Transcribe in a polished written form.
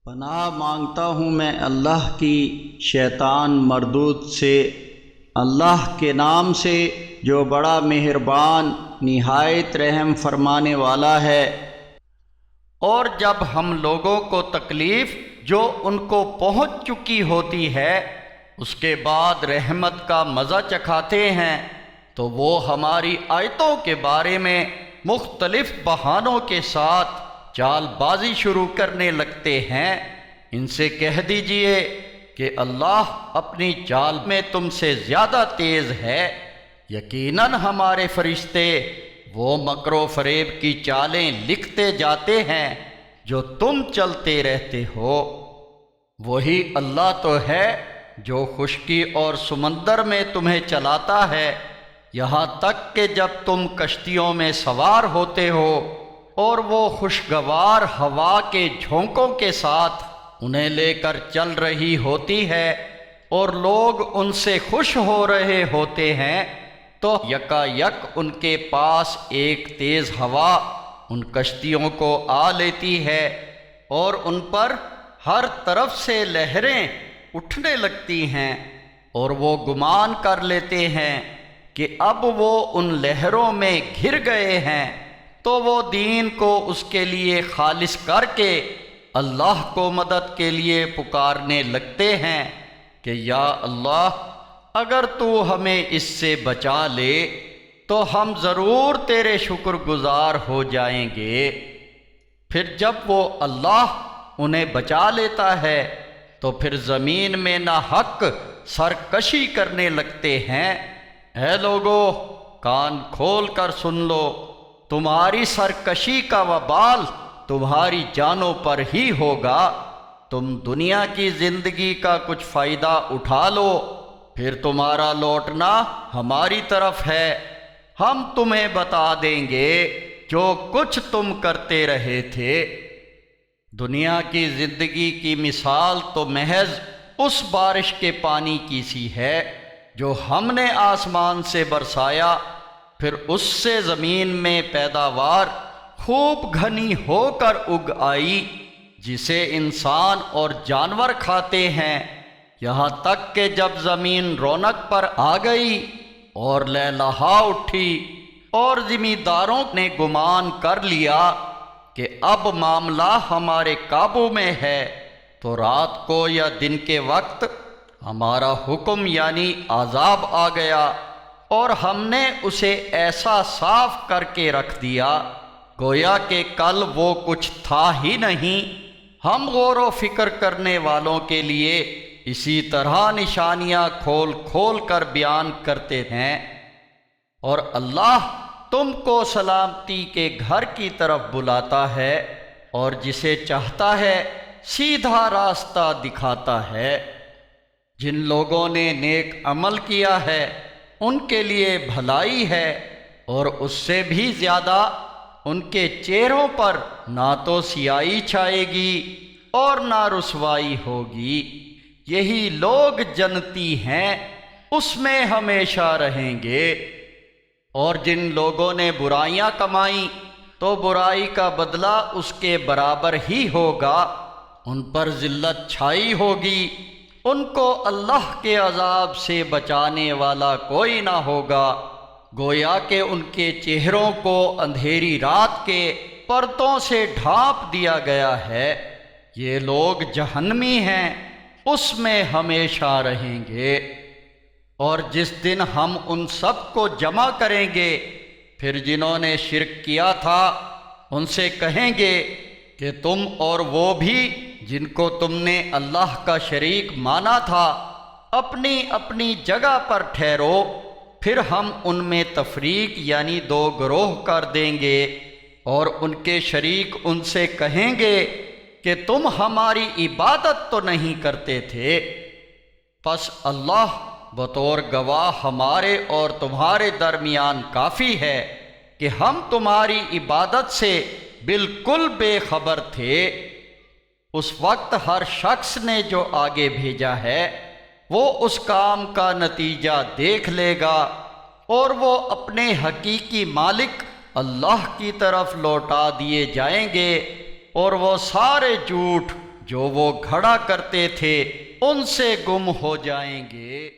پناہ مانگتا ہوں میں اللہ کی شیطان مردود سے، اللہ کے نام سے جو بڑا مہربان نہایت رحم فرمانے والا ہے۔ اور جب ہم لوگوں کو تکلیف جو ان کو پہنچ چکی ہوتی ہے اس کے بعد رحمت کا مزہ چکھاتے ہیں تو وہ ہماری آیتوں کے بارے میں مختلف بہانوں کے ساتھ چال بازی شروع کرنے لگتے ہیں۔ ان سے کہہ دیجئے کہ اللہ اپنی چال میں تم سے زیادہ تیز ہے، یقیناً ہمارے فرشتے وہ مکر و فریب کی چالیں لکھتے جاتے ہیں جو تم چلتے رہتے ہو۔ وہی اللہ تو ہے جو خشکی اور سمندر میں تمہیں چلاتا ہے، یہاں تک کہ جب تم کشتیوں میں سوار ہوتے ہو اور وہ خوشگوار ہوا کے جھونکوں کے ساتھ انہیں لے کر چل رہی ہوتی ہے اور لوگ ان سے خوش ہو رہے ہوتے ہیں، تو یکا یک ان کے پاس ایک تیز ہوا ان کشتیوں کو آ لیتی ہے اور ان پر ہر طرف سے لہریں اٹھنے لگتی ہیں، اور وہ گمان کر لیتے ہیں کہ اب وہ ان لہروں میں گھر گئے ہیں، تو وہ دین کو اس کے لیے خالص کر کے اللہ کو مدد کے لیے پکارنے لگتے ہیں کہ یا اللہ اگر تو ہمیں اس سے بچا لے تو ہم ضرور تیرے شکر گزار ہو جائیں گے۔ پھر جب وہ اللہ انہیں بچا لیتا ہے تو پھر زمین میں ناحق سرکشی کرنے لگتے ہیں۔ اے لوگو کان کھول کر سن لو، تمہاری سرکشی کا وبال تمہاری جانوں پر ہی ہوگا۔ تم دنیا کی زندگی کا کچھ فائدہ اٹھا لو، پھر تمہارا لوٹنا ہماری طرف ہے، ہم تمہیں بتا دیں گے جو کچھ تم کرتے رہے تھے۔ دنیا کی زندگی کی مثال تو محض اس بارش کے پانی کی سی ہے جو ہم نے آسمان سے برسایا، پھر اس سے زمین میں پیداوار خوب گھنی ہو کر اگ آئی، جسے انسان اور جانور کھاتے ہیں، یہاں تک کہ جب زمین رونق پر آ گئی اور لہلہا اٹھی اور زمینداروں نے گمان کر لیا کہ اب معاملہ ہمارے قابو میں ہے، تو رات کو یا دن کے وقت ہمارا حکم یعنی عذاب آ گیا اور ہم نے اسے ایسا صاف کر کے رکھ دیا گویا کہ کل وہ کچھ تھا ہی نہیں۔ ہم غور و فکر کرنے والوں کے لیے اسی طرح نشانیاں کھول کھول کر بیان کرتے ہیں۔ اور اللہ تم کو سلامتی کے گھر کی طرف بلاتا ہے اور جسے چاہتا ہے سیدھا راستہ دکھاتا ہے۔ جن لوگوں نے نیک عمل کیا ہے ان کے لیے بھلائی ہے، اور اس سے بھی زیادہ ان کے چہروں پر نہ تو سیاہی چھائے گی اور نہ رسوائی ہوگی۔ یہی لوگ جنتی ہیں، اس میں ہمیشہ رہیں گے۔ اور جن لوگوں نے برائیاں کمائیں تو برائی کا بدلہ اس کے برابر ہی ہوگا، ان پر ذلت چھائی ہوگی، ان کو اللہ کے عذاب سے بچانے والا کوئی نہ ہوگا، گویا کہ ان کے چہروں کو اندھیری رات کے پردوں سے ڈھانپ دیا گیا ہے۔ یہ لوگ جہنمی ہیں، اس میں ہمیشہ رہیں گے۔ اور جس دن ہم ان سب کو جمع کریں گے، پھر جنہوں نے شرک کیا تھا ان سے کہیں گے کہ تم اور وہ بھی جن کو تم نے اللہ کا شریک مانا تھا اپنی اپنی جگہ پر ٹھہرو، پھر ہم ان میں تفریق یعنی دو گروہ کر دیں گے، اور ان کے شریک ان سے کہیں گے کہ تم ہماری عبادت تو نہیں کرتے تھے، پس اللہ بطور گواہ ہمارے اور تمہارے درمیان کافی ہے کہ ہم تمہاری عبادت سے بالکل بے خبر تھے۔ اس وقت ہر شخص نے جو آگے بھیجا ہے وہ اس کام کا نتیجہ دیکھ لے گا، اور وہ اپنے حقیقی مالک اللہ کی طرف لوٹا دیے جائیں گے، اور وہ سارے جھوٹ جو وہ گھڑا کرتے تھے ان سے گم ہو جائیں گے۔